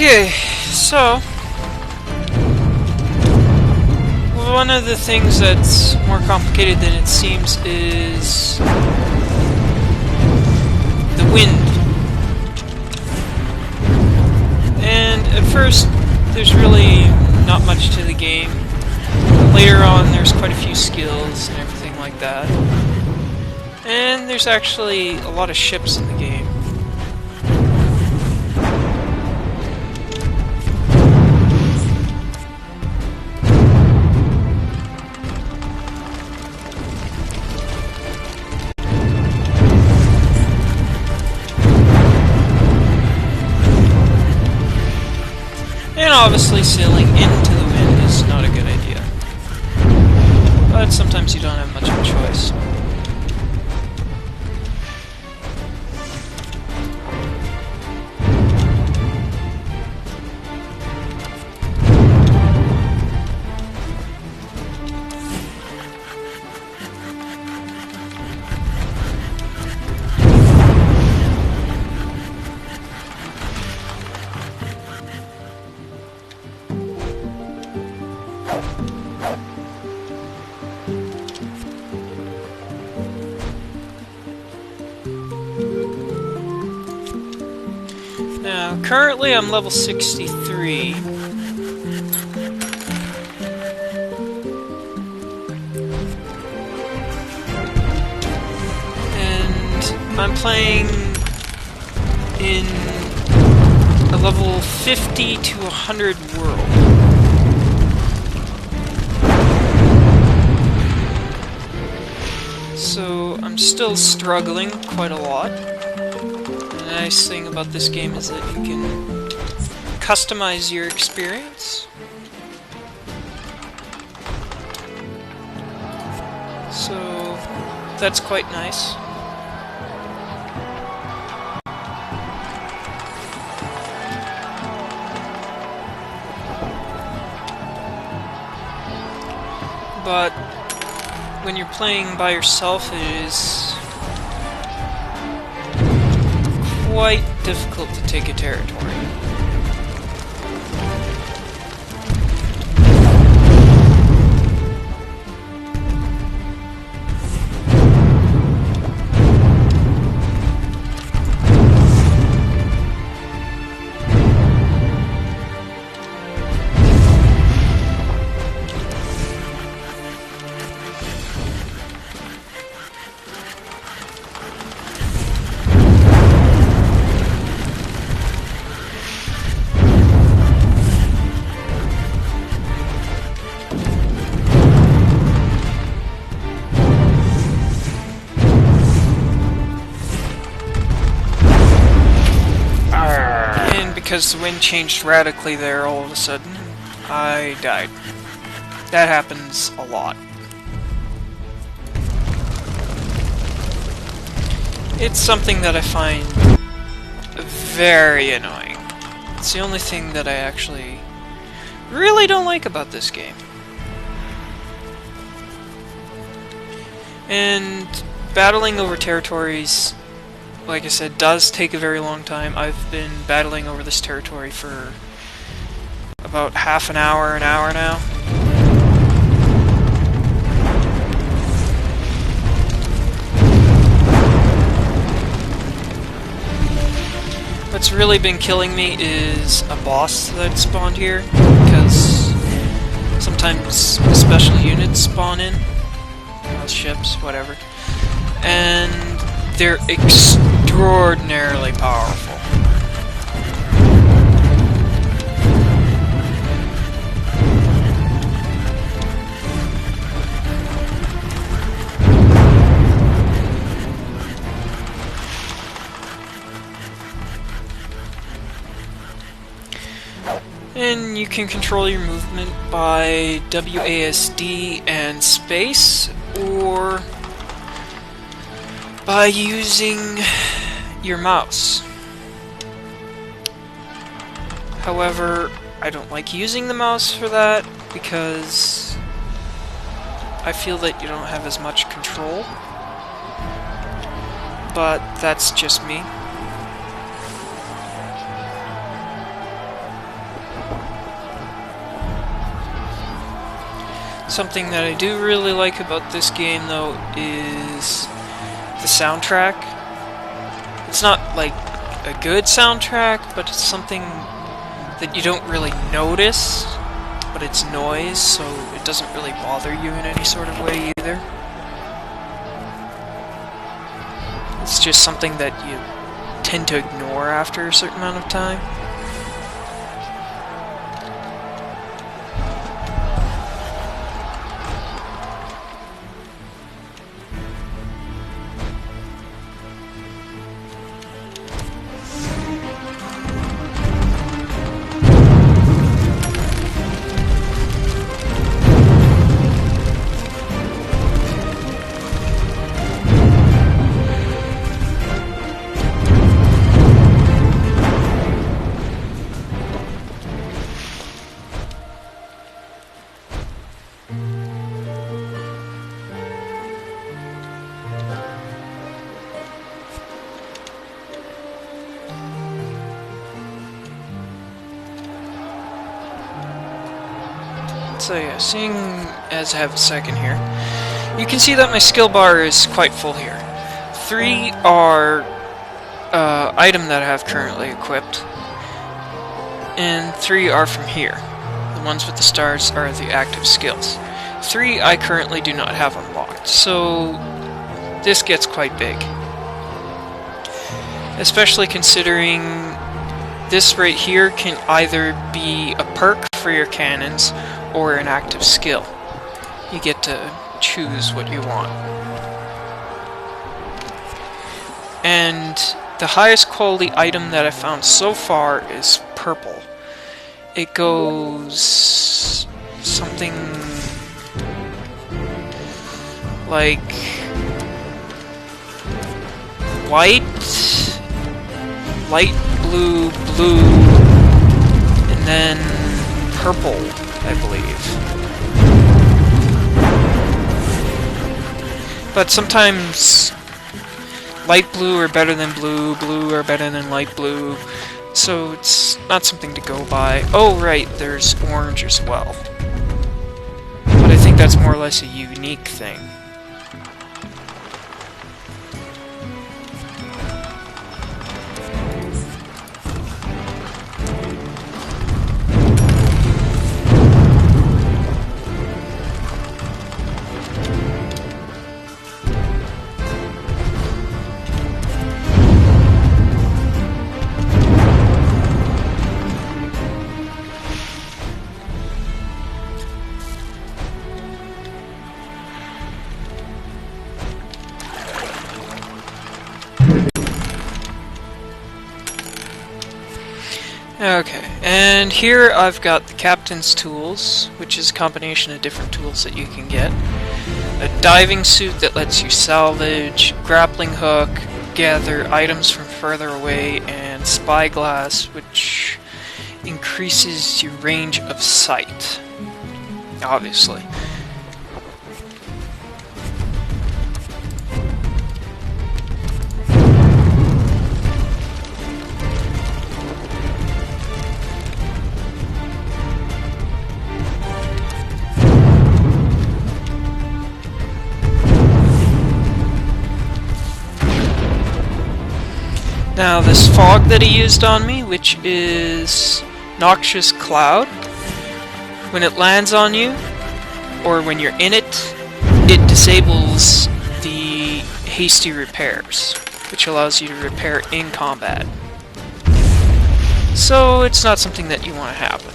Okay, so one of the things that's more complicated than it seems is the wind. And at first, there's really not much to the game. But later on, there's quite a few skills and everything like that. And there's actually a lot of ships in the game. And obviously sailing into the wind is not a good idea. But sometimes you don't have much of a choice. Now, currently I'm level 63. And I'm playing in a level 50 to 100 world. So I'm still struggling quite a lot. The nice thing about this game is that you can customize your experience. So that's quite nice. But when you're playing by yourself, it is quite difficult to take a territory. Because the wind changed radically there all of a sudden, I died. That happens a lot. It's something that I find very annoying. It's the only thing that I actually really don't like about this game. And battling over territories, like I said, does take a very long time. I've been battling over this territory for about half an hour now. What's really been killing me is a boss that spawned here, because sometimes special units spawn in, ships, whatever, and they're extraordinarily powerful. And you can control your movement by WASD and space, or by using your mouse. However, I don't like using the mouse for that because I feel that you don't have as much control. But that's just me. Something that I do really like about this game, though, is the soundtrack. It's not like a good soundtrack, but it's something that you don't really notice, but it's noise, so it doesn't really bother you in any sort of way either. It's just something that you tend to ignore after a certain amount of time. So yeah, seeing as I have a second here, you can see that my skill bar is quite full here. 3 are item that I have currently equipped, and 3 are from here. The ones with the stars are the active skills. 3 I currently do not have unlocked, so this gets quite big. Especially considering this right here can either be a perk for your cannons or an active skill. You get to choose what you want. And the highest quality item that I found so far is purple. It goes something like white, light blue, blue, and then purple, I believe. But sometimes light blue are better than blue, blue are better than light blue, so it's not something to go by. Oh right, there's orange as well. But I think that's more or less a unique thing. Okay, and here I've got the Captain's Tools, which is a combination of different tools that you can get. A diving suit that lets you salvage, grappling hook, gather items from further away, and spyglass, which increases your range of sight, obviously. Now this fog that he used on me, which is Noxious Cloud, when it lands on you, or when you're in it, it disables the hasty repairs, which allows you to repair in combat. So it's not something that you want to happen.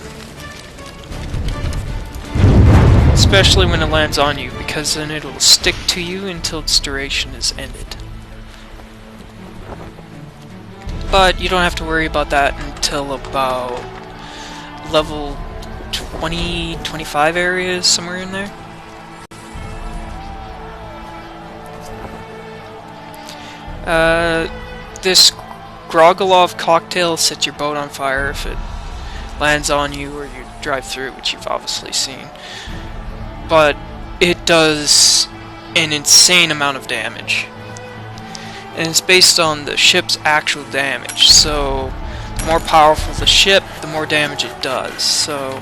Especially when it lands on you, because then it'll stick to you until its duration is ended. But you don't have to worry about that until about level 20, 25 areas, somewhere in there. This Grogolov cocktail sets your boat on fire if it lands on you or you drive through it, which you've obviously seen. But it does an insane amount of damage. And it's based on the ship's actual damage, so the more powerful the ship, the more damage it does, so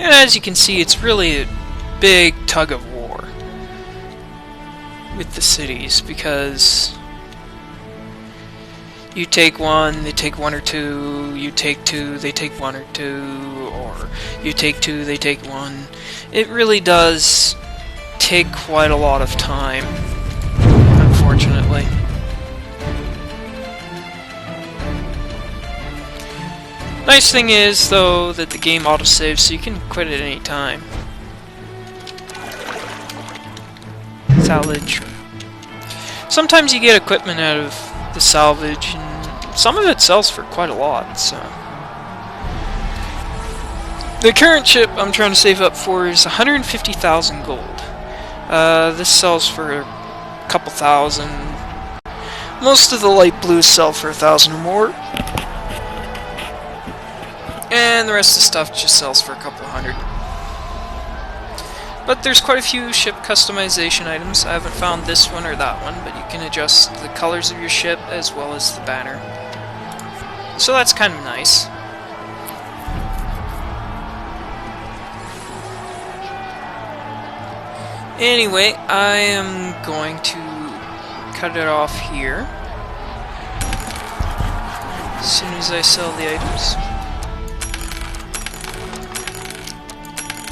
And as you can see, it's really a big tug of war with the cities, because you take one, they take one or two, you take two, they take one or two, or you take two, they take one. It really does take quite a lot of time, unfortunately. Nice thing is, though, that the game autosaves, so you can quit at any time. Salvage. Sometimes you get equipment out of the salvage, and some of it sells for quite a lot, so... The current ship I'm trying to save up for is 150,000 gold. This sells for a couple thousand. Most of the light blues sell for 1,000 or more. And the rest of the stuff just sells for a couple hundred. But there's quite a few ship customization items. I haven't found this one or that one, but you can adjust the colors of your ship as well as the banner. So that's kind of nice. Anyway, I am going to cut it off here as soon as I sell the items.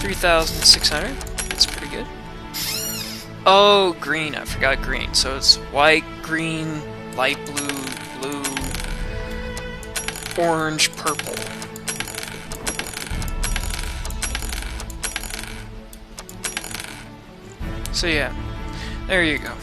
3,600. That's pretty good. Oh, green. I forgot green. So it's white, green, light blue, blue, orange, purple. So yeah, there you go.